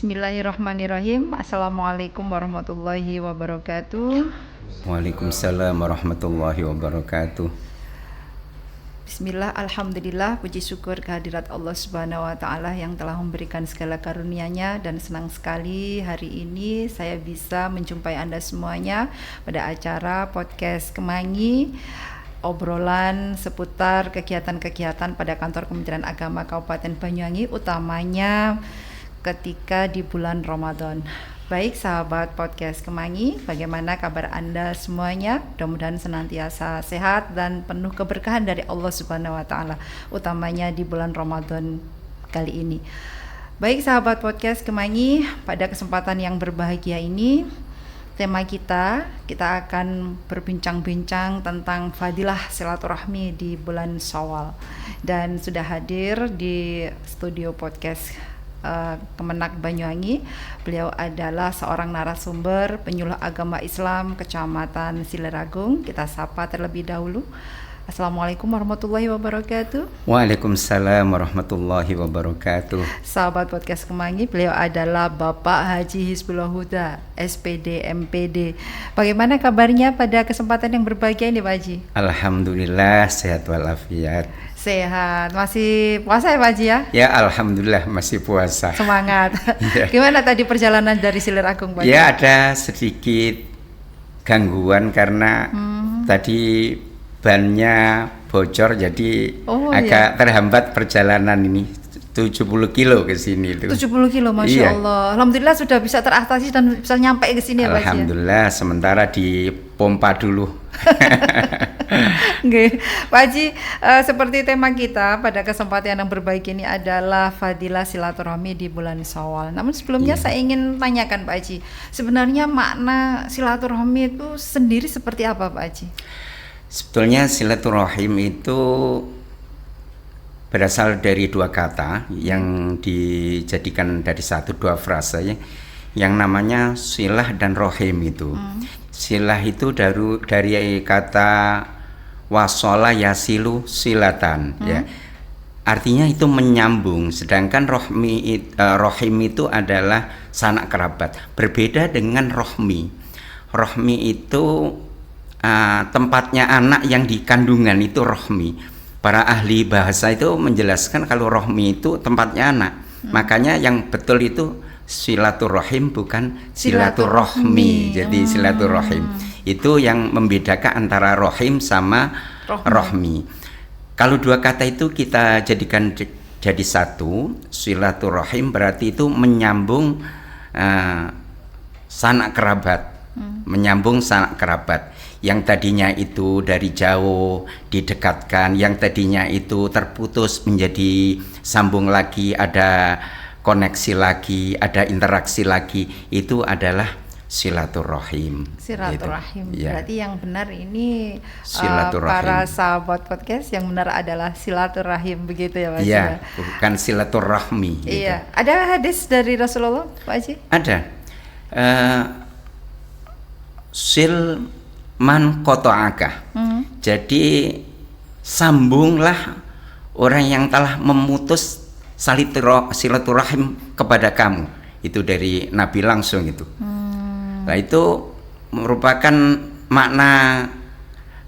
Bismillahirrahmanirrahim. Assalamualaikum warahmatullahi wabarakatuh. Waalaikumsalam warahmatullahi wabarakatuh. Bismillah, alhamdulillah, puji syukur kehadirat Allah Subhanahu wa taala yang telah memberikan segala karunia-Nya, dan senang sekali hari ini saya bisa menjumpai Anda semuanya pada acara podcast Kemangi, obrolan seputar kegiatan-kegiatan pada kantor Kementerian Agama Kabupaten Banyuwangi, utamanya ketika di bulan Ramadan. Baik sahabat podcast Kemangi, bagaimana kabar Anda semuanya? Mudah-mudahan senantiasa sehat dan penuh keberkahan dari Allah Subhanahu wa taala, utamanya di bulan Ramadan kali ini. Baik sahabat podcast Kemangi, pada kesempatan yang berbahagia ini tema kita akan berbincang-bincang tentang fadilah silaturahmi di bulan Syawal. Dan sudah hadir di studio podcast Kemenak Banyuwangi. Beliau adalah seorang narasumber penyuluh agama Islam Kecamatan Sileragung. Kita sapa terlebih dahulu. Assalamualaikum warahmatullahi wabarakatuh. Waalaikumsalam warahmatullahi wabarakatuh. Sahabat podcast Kemangi, beliau adalah Bapak Haji Hizbullah Huda, SPD MPD. Bagaimana kabarnya pada kesempatan yang berbahagia ini, Pak Haji? Alhamdulillah sehat walafiat. Sehat, masih puasa ya Pak Haji ya? Ya alhamdulillah masih puasa. Semangat. Ya. Gimana tadi perjalanan dari Sileragung Pak Haji? Ya ada sedikit gangguan karena tadi bannya bocor, jadi agak terhambat perjalanan ini. 70 kilo ke sini itu. 70 kilo, Masya Allah. Alhamdulillah sudah bisa teratasi dan bisa nyampe ke sini ya Pak Haji. Alhamdulillah, sementara di pompa dulu. Oke, Pak Haji, seperti tema kita pada kesempatan yang berbaik ini adalah fadilah silaturahmi di bulan Syawal. Namun sebelumnya saya ingin tanyakan Pak Haji, sebenarnya makna silaturahmi itu sendiri seperti apa Pak Haji? Sebetulnya silaturahim itu berasal dari dua kata yang dijadikan dari dua frase ya, yang namanya silah dan rohim itu. Silah itu dari kata wasola yasilu silatan ya. Artinya itu menyambung, sedangkan rohim itu adalah sanak kerabat. Berbeda dengan rohmi. Rohmi itu tempatnya anak yang di kandungan, itu rohmi. Para ahli bahasa itu menjelaskan kalau rohmi itu tempatnya anak. Makanya yang betul itu silaturahim, bukan silaturahmi. Jadi silaturahim itu yang membedakan antara rohim sama rohmi. Kalau dua kata itu kita jadikan jadi satu, silaturahim berarti itu menyambung sanak kerabat. Menyambung sanak kerabat. Yang tadinya itu dari jauh didekatkan, yang tadinya itu terputus menjadi sambung lagi, ada koneksi lagi, ada interaksi lagi, itu adalah silaturahim. Silaturahim. Gitu. Berarti yang benar ini silaturahim. Para sahabat podcast yang benar adalah silaturahim, begitu ya Pak Haji? Iya, bukan silaturahmi. Iya. Gitu. Ada hadis dari Rasulullah Pak Haji? Ada. Sil man qata'aka. Jadi sambunglah orang yang telah memutus silaturahim kepada kamu. Itu dari Nabi langsung itu. Nah itu merupakan makna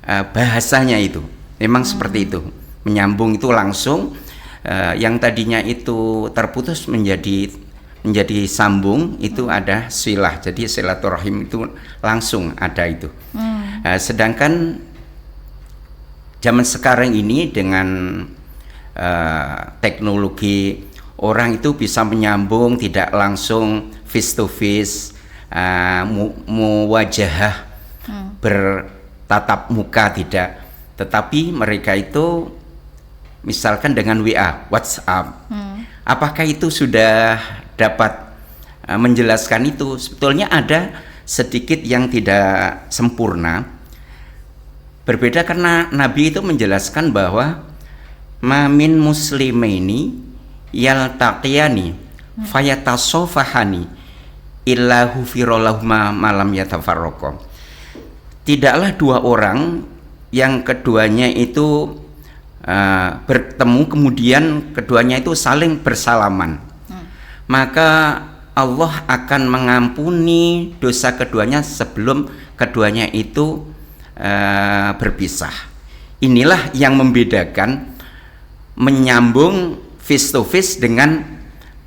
bahasanya itu. Memang seperti itu. Menyambung itu langsung, yang tadinya itu terputus menjadi sambung, itu ada silah. Jadi silaturahim itu langsung ada itu. Sedangkan zaman sekarang ini dengan teknologi, orang itu bisa menyambung tidak langsung face to face, muwajahah, bertatap muka tidak, tetapi mereka itu misalkan dengan WA, WhatsApp. Apakah itu sudah dapat menjelaskan itu? Sebetulnya ada sedikit yang tidak sempurna. Berbeda karena Nabi itu menjelaskan bahwa mamin muslimaini yaltaqiyani fayatasofahani illa hufirallahuma malam yatafarraqa. Tidaklah dua orang yang keduanya itu bertemu kemudian keduanya itu saling bersalaman, maka Allah akan mengampuni dosa keduanya sebelum keduanya itu berpisah. Inilah yang membedakan menyambung face to face dengan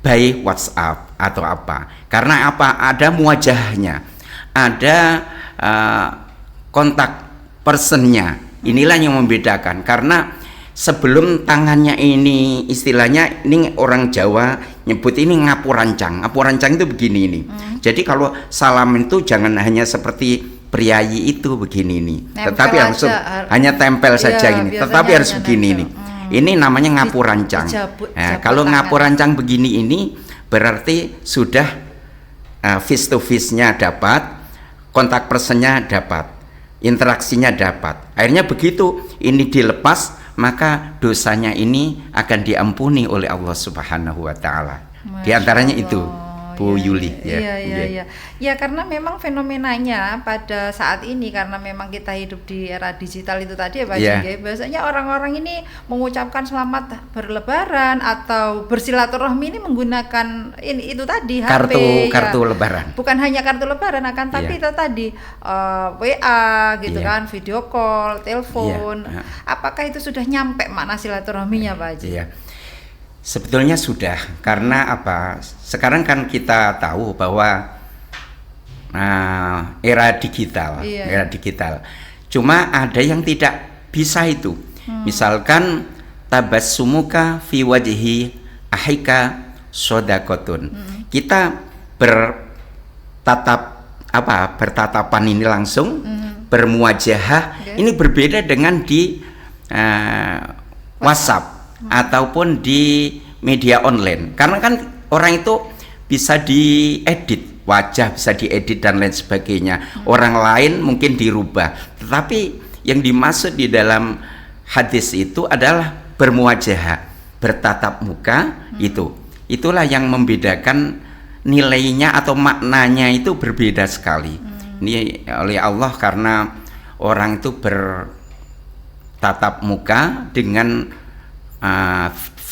by WhatsApp atau apa. Karena apa? Ada muwajahnya, ada kontak personnya. Inilah yang membedakan. Karena sebelum tangannya ini, istilahnya ini orang Jawa nyebut ini ngapurancang. Ngapurancang itu begini ini. Jadi kalau salam itu jangan hanya seperti priayi itu begini ini, tetapi langsung hanya tempel saja ini. Tetapi harus begini ini. Ini namanya ngapurancang. Kalau ngapurancang begini ini berarti sudah face to face-nya dapat, kontak personnya dapat, interaksinya dapat. Akhirnya begitu ini dilepas, maka dosanya ini akan diampuni oleh Allah Subhanahu wa taala. Di antaranya itu, Bu Yuli. Ya, karena memang fenomenanya pada saat ini, karena memang kita hidup di era digital itu tadi ya Pak Haji, biasanya orang-orang ini mengucapkan selamat berlebaran atau bersilaturahmi ini menggunakan itu tadi kartu lebaran. Bukan hanya kartu lebaran, akan tapi itu tadi WA gitu kan, video call, telepon. Apakah itu sudah nyampe makna silaturahminya Pak Haji? Sebetulnya sudah, karena apa? Sekarang kan kita tahu bahwa era digital. Cuma ada yang tidak bisa itu. Misalkan tabassumuka fi wajhi ahika sodakotun. Kita bertatapan ini langsung, bermuwajahah. Ini berbeda dengan di WhatsApp ataupun di media online, karena kan orang itu bisa diedit wajah, bisa diedit dan lain sebagainya. Orang lain mungkin dirubah, tetapi yang dimaksud di dalam hadis itu adalah bermuwajahah, bertatap muka. Itulah yang membedakan nilainya atau maknanya itu berbeda sekali. Ini oleh Allah, karena orang itu bertatap muka dengan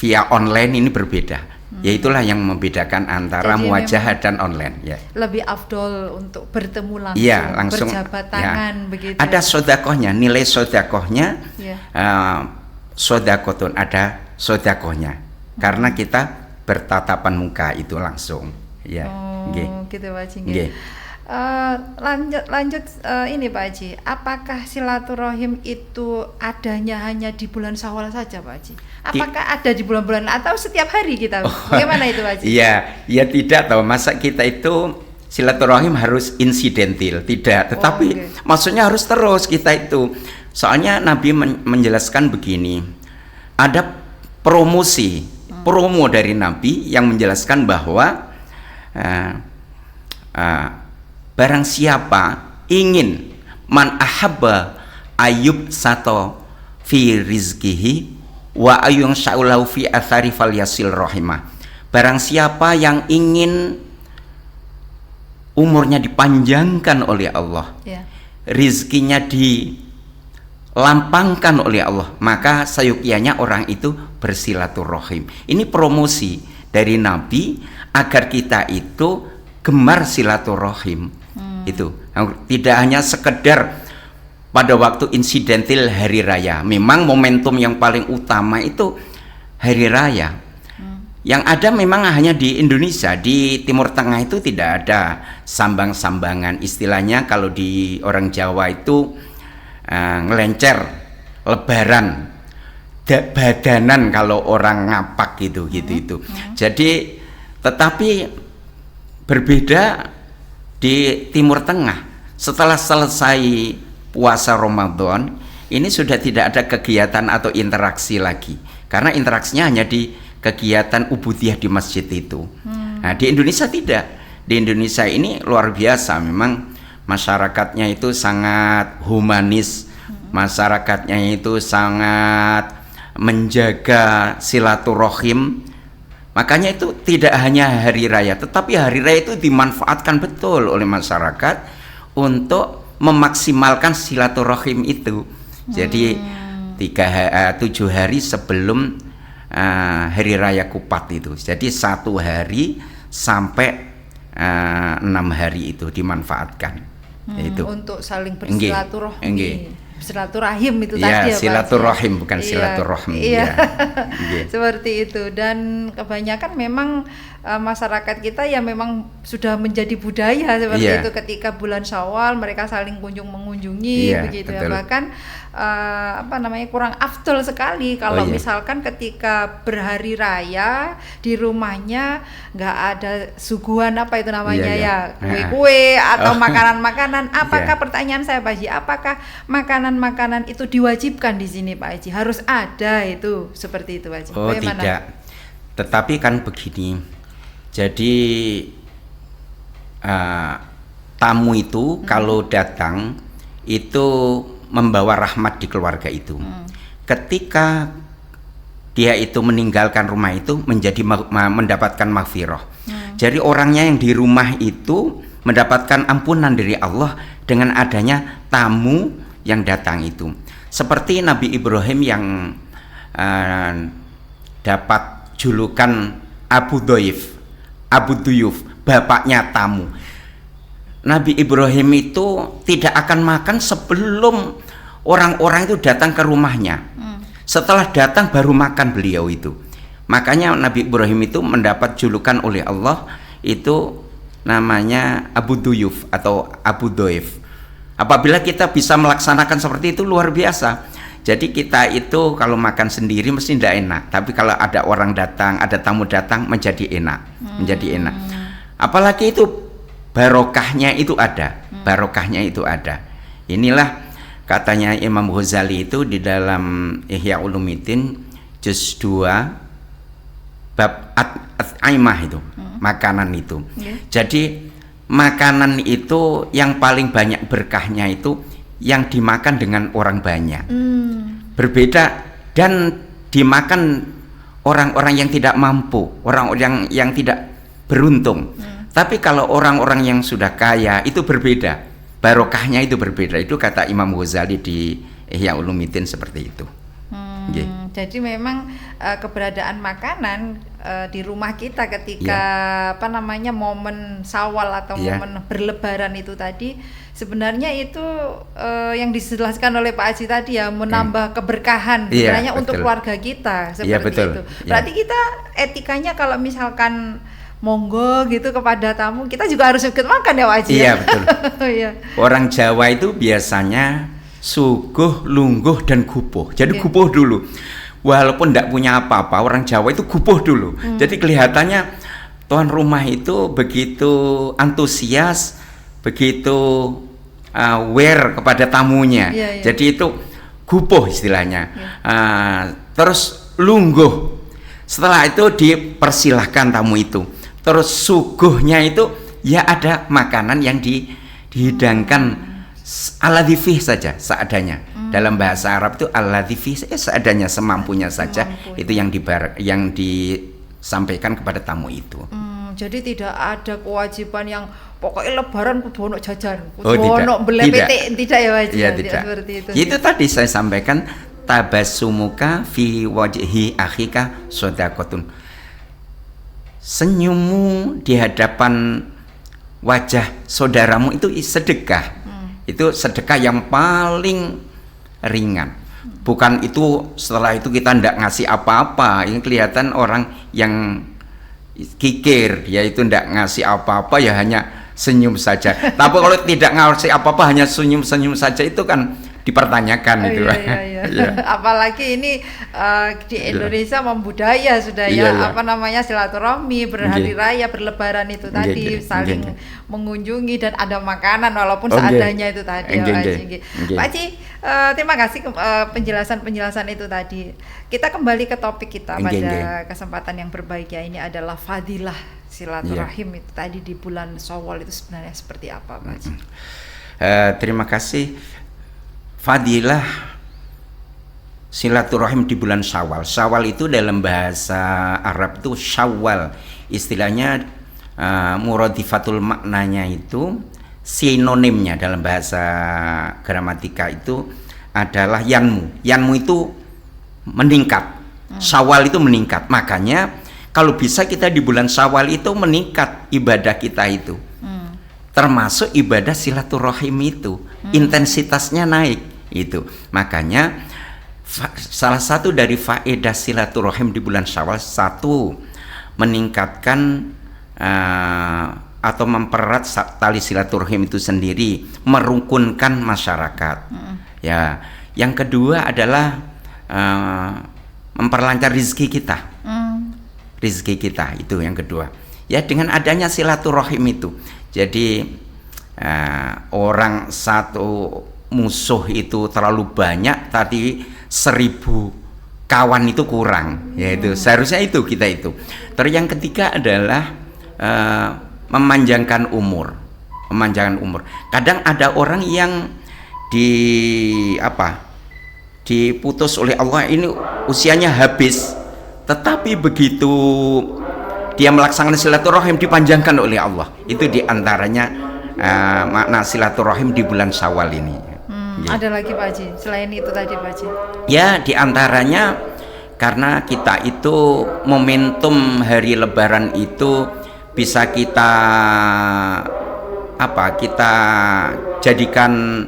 via online ini berbeda. Yaitulah yang membedakan antara muwajahah dan online. Lebih afdol untuk bertemu langsung, langsung berjabat tangan begitu. Ada sodakohnya, nilai sodakohnya, sodakotun, ada sodakohnya, karena kita bertatapan muka itu langsung. Gitu Pak Haji. Lanjut ini Pak Haji, apakah silaturahim itu adanya hanya di bulan Syawal saja Pak Haji? Apakah ada di bulan-bulan atau setiap hari kita? Bagaimana itu Pak Haji? Ya tidak tahu, masa kita itu silaturahim harus insidentil, tidak, tetapi maksudnya harus terus kita itu. Soalnya Nabi menjelaskan begini, ada promo dari Nabi yang menjelaskan bahwa barang siapa ingin man ahabba ayub sato fi rizkihi wa ayung sya'ulau fi athari falyasil rahimah. Barang siapa yang ingin umurnya dipanjangkan oleh Allah, rizkinya dilampangkan oleh Allah, maka sayukianya orang itu bersilaturahim. Ini promosi dari Nabi agar kita itu gemar silaturahim. Itu tidak hanya sekedar pada waktu insidentil hari raya. Memang momentum yang paling utama itu hari raya. Yang ada memang hanya di Indonesia, di Timur Tengah itu tidak ada sambang-sambangan. Istilahnya kalau di orang Jawa itu ngelencer lebaran, badanan kalau orang ngapak gitu. Jadi tetapi berbeda di Timur Tengah. Setelah selesai puasa Ramadan, ini sudah tidak ada kegiatan atau interaksi lagi, karena interaksinya hanya di kegiatan ubudiyah di masjid itu. Nah, di Indonesia tidak. Di Indonesia ini luar biasa, memang masyarakatnya itu sangat humanis, masyarakatnya itu sangat menjaga silaturahim. Makanya itu tidak hanya hari raya, tetapi hari raya itu dimanfaatkan betul oleh masyarakat untuk memaksimalkan silaturahim itu. Jadi 7 hari sebelum hari raya Kupat itu. Jadi 1 hari sampai 6 hari itu dimanfaatkan. Yaitu untuk saling Enggih, bersilaturahmi. enggih. Silaturahim itu Ya, tadi ya Pak. silaturahim bukan Iya, silaturahmi. iya. Ya. Enggih. Seperti itu, dan kebanyakan memang masyarakat kita ya memang sudah menjadi budaya seperti Iya. itu, ketika bulan Syawal mereka saling kunjung mengunjungi Iya, begitu betul. ya. Bahkan kurang afdol sekali kalau Oh, iya. misalkan ketika berhari raya di rumahnya nggak ada suguhan apa itu namanya Iya, ya, iya. kue-kue atau Oh. makanan-makanan. Apakah Iya. pertanyaan saya Pak Haji, apakah makanan-makanan itu diwajibkan di sini Pak Haji? Harus ada itu, seperti itu Pak Haji. Oh, Bagaimana? tidak. Tetapi kan begini. Jadi tamu itu kalau datang itu membawa rahmat di keluarga itu. Ketika dia itu meninggalkan rumah itu mendapatkan maghfirah. Jadi orangnya yang di rumah itu mendapatkan ampunan dari Allah dengan adanya tamu yang datang itu. Seperti Nabi Ibrahim yang dapat julukan Abu Duyuf, bapaknya tamu. Nabi Ibrahim itu tidak akan makan sebelum orang-orang itu datang ke rumahnya. Setelah datang baru makan beliau itu. Makanya Nabi Ibrahim itu mendapat julukan oleh Allah itu namanya Abu Duyuf atau Abu Doif. Apabila kita bisa melaksanakan seperti itu luar biasa. Jadi kita itu kalau makan sendiri mesti tidak enak, tapi kalau ada orang datang, ada tamu datang menjadi enak, menjadi enak. Apalagi itu barokahnya itu ada, barokahnya itu ada. Inilah katanya Imam Ghazali itu di dalam Ihya Ulumuddin juz 2 bab at-aimah itu, makanan itu. Jadi makanan itu yang paling banyak berkahnya itu yang dimakan dengan orang banyak. Berbeda dan dimakan orang-orang yang tidak mampu, orang-orang yang tidak beruntung. Tapi kalau orang-orang yang sudah kaya itu berbeda, barokahnya itu berbeda. Itu kata Imam Ghazali di Ihya Ulumuddin seperti itu. Jadi memang keberadaan makanan di rumah kita ketika momen Syawal atau momen berlebaran itu tadi, sebenarnya itu yang dijelaskan oleh Pak Haji tadi ya, menambah keberkahan sebenarnya untuk keluarga kita seperti itu. Berarti kita etikanya kalau misalkan monggo gitu kepada tamu, kita juga harus ikut makan ya Pak Haji. Iya, betul. Iya. Orang Jawa itu biasanya suguh, lungguh, dan gupuh. Jadi gupuh dulu. Walaupun tidak punya apa-apa, orang Jawa itu gupuh dulu. Jadi kelihatannya tuan rumah itu begitu antusias, begitu aware kepada tamunya. Jadi itu gupuh istilahnya. Terus lungguh. Setelah itu dipersilahkan tamu itu. Terus suguhnya itu ya ada makanan yang dihidangkan al-ladhifih saja, seadanya. Dalam bahasa Arab itu al-ladhifih seadanya, semampunya saja. Itu yang disampaikan kepada tamu itu. Jadi tidak ada kewajiban yang pokoknya lebaran kudu ono jajan, Oh, kudu ono tidak. tidak ya Pak Haji? Iya, tidak. Seperti itu. Itu tadi saya sampaikan, tabassumuka fi wajhi akhika shadaqatun. Senyummu di hadapan wajah saudaramu itu sedekah. Itu sedekah yang paling ringan. Bukan itu setelah itu kita tidak ngasih apa-apa. Ini kelihatan orang yang kikir, yaitu tidak ngasih apa-apa, ya hanya senyum saja. Tapi kalau tidak ngasih apa-apa, hanya senyum-senyum saja, itu kan dipertanyakan itu. Iya. Apalagi ini di Indonesia membudaya sudah silaturahmi, berhari raya, berlebaran itu tadi saling mengunjungi dan ada makanan walaupun seadanya itu tadi. Pak Haji, terima kasih penjelasan itu tadi. Kita kembali ke topik kita pada kesempatan yang berbahagia ini adalah fadilah silaturahim itu tadi di bulan Syawal itu sebenarnya seperti apa, Pak Haji? Terima kasih. Fadilah silaturahim di bulan Syawal. Syawal itu dalam bahasa Arab itu Syawal. Istilahnya muradifatul maknanya itu sinonimnya dalam bahasa gramatika itu adalah yanmu. Yanmu itu meningkat. Syawal itu meningkat. Makanya kalau bisa kita di bulan Syawal itu meningkat ibadah kita itu. Termasuk ibadah silaturahim itu, intensitasnya naik itu. Makanya salah satu dari faedah silaturahim di bulan Syawal, satu, meningkatkan atau mempererat tali silaturahim itu sendiri, merukunkan masyarakat. Ya, yang kedua adalah memperlancar rezeki kita. Rezeki kita itu yang kedua. Ya, dengan adanya silaturahim itu. Jadi orang satu musuh itu terlalu banyak, tadi 1000 kawan itu kurang, yaitu seharusnya itu kita itu. Terus yang ketiga adalah memanjangkan umur. Kadang ada orang yang diputus oleh Allah, ini usianya habis, tetapi begitu dia melaksanakan silaturahim dipanjangkan oleh Allah. Itu diantaranya makna silaturahim di bulan Syawal ini. Ada lagi Pak Haji selain itu tadi Pak Haji? Ya, diantaranya karena kita itu momentum hari Lebaran itu bisa kita kita jadikan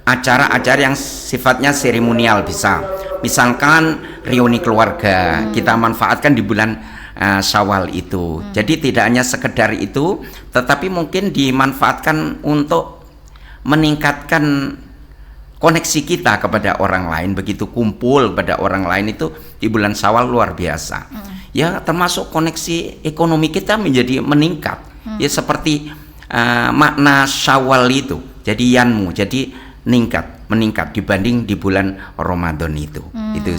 acara-acara yang sifatnya seremonial, bisa. Misalkan reuni keluarga, kita manfaatkan di bulan Syawal itu. Jadi tidak hanya sekedar itu, tetapi mungkin dimanfaatkan untuk meningkatkan koneksi kita kepada orang lain. Begitu kumpul pada orang lain itu di bulan Syawal luar biasa. Ya, termasuk koneksi ekonomi kita menjadi meningkat. Ya, seperti makna Syawal itu. Jadi yanmu, jadi meningkat dibanding di bulan Ramadan itu. Itu.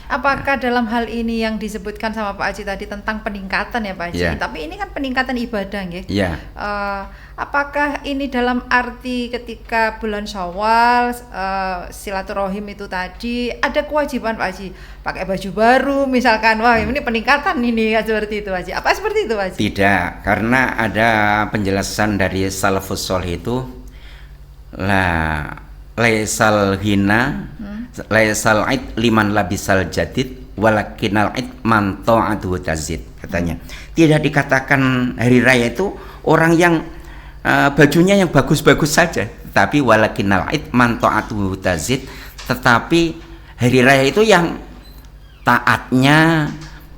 Apakah dalam hal ini yang disebutkan sama Pak Haji tadi tentang peningkatan ya Pak Haji? Tapi ini kan peningkatan ibadah nggih. Apakah ini dalam arti ketika bulan Syawal silaturahim itu tadi ada kewajiban Pak Haji pakai baju baru misalkan, wah ini peningkatan ini seperti itu Pak Haji? Apa seperti itu Pak Haji? Tidak, karena ada penjelasan dari salafus sholih itu laisal hina laisal id liman labisal jadid walakinal id man ta'atuhu tazid, katanya. Tidak dikatakan hari raya itu orang yang bajunya yang bagus-bagus saja, tapi walakinal id man ta'atuhu tazid, tetapi hari raya itu yang taatnya,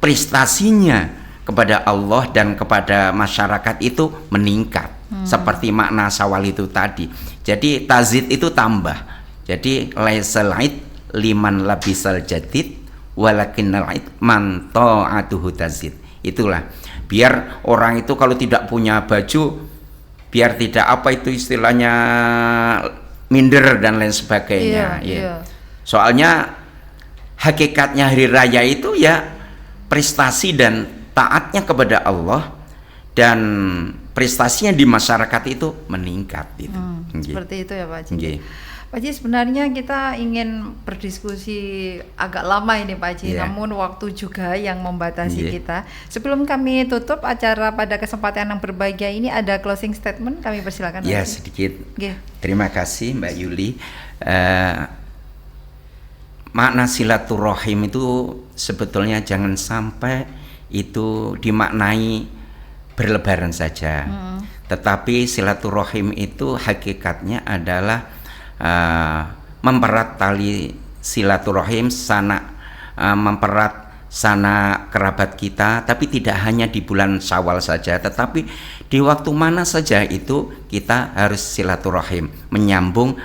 prestasinya kepada Allah dan kepada masyarakat itu meningkat. Seperti makna Syawal itu tadi. Jadi tazid itu tambah. Jadi laisal id liman labisal jadid walakinnal id man ta'atuhu tazid. Itulah, biar orang itu kalau tidak punya baju, biar tidak istilahnya minder dan lain sebagainya. Soalnya hakikatnya hari raya itu ya prestasi dan taatnya kepada Allah, dan prestasinya di masyarakat itu meningkat itu. Seperti itu ya Pak Haji. Pak Haji, sebenarnya kita ingin berdiskusi agak lama ini Pak Haji, namun waktu juga yang membatasi kita. Sebelum kami tutup acara pada kesempatan yang berbahagia ini, ada closing statement, kami persilakan. Ya, sedikit. Terima kasih Mbak Yuli. Makna silaturahim itu sebetulnya jangan sampai itu dimaknai berlebaran saja. Tetapi silaturahim itu hakikatnya adalah mempererat tali silaturahim, mempererat sana kerabat kita, tapi tidak hanya di bulan Syawal saja, tetapi di waktu mana saja itu kita harus silaturahim, menyambung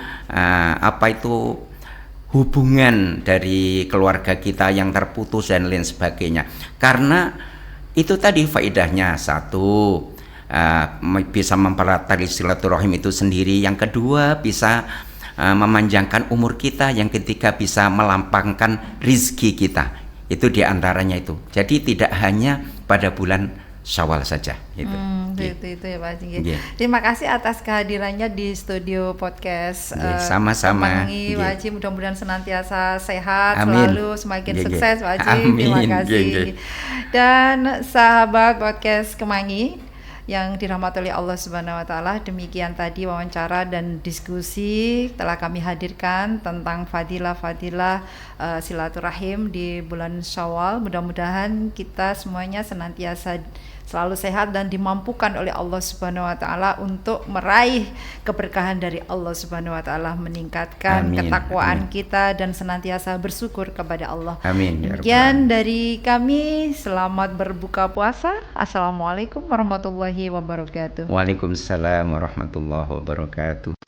hubungan dari keluarga kita yang terputus dan lain sebagainya. Karena itu tadi faedahnya, satu, bisa mempererat tali silaturahim itu sendiri. Yang kedua, bisa memanjangkan umur kita. Yang ketiga, bisa melampangkan rizki kita. Itu diantaranya itu. Jadi tidak hanya pada bulan Syawal saja. Itu ya Pak Haji. Terima kasih atas kehadirannya di studio podcast. Sama-sama. Pak Haji, mudah-mudahan senantiasa sehat, selalu semakin sukses Pak Haji. Terima kasih. Dan sahabat podcast Kemangi, yang dirahmati oleh Allah Subhanahu wa taala, demikian tadi wawancara dan diskusi telah kami hadirkan tentang fadilah-fadilah silaturahim di bulan Syawal. Mudah-mudahan kita semuanya senantiasa selalu sehat dan dimampukan oleh Allah Subhanahu wa taala untuk meraih keberkahan dari Allah Subhanahu wa taala, meningkatkan Amin, ketakwaan amin. kita dan senantiasa bersyukur kepada Allah. Amin, ya Rabbal Demikian Alamin. dari kami, selamat berbuka puasa. Assalamualaikum warahmatullahi wabarakatuh. Waalaikumsalam warahmatullahi wabarakatuh.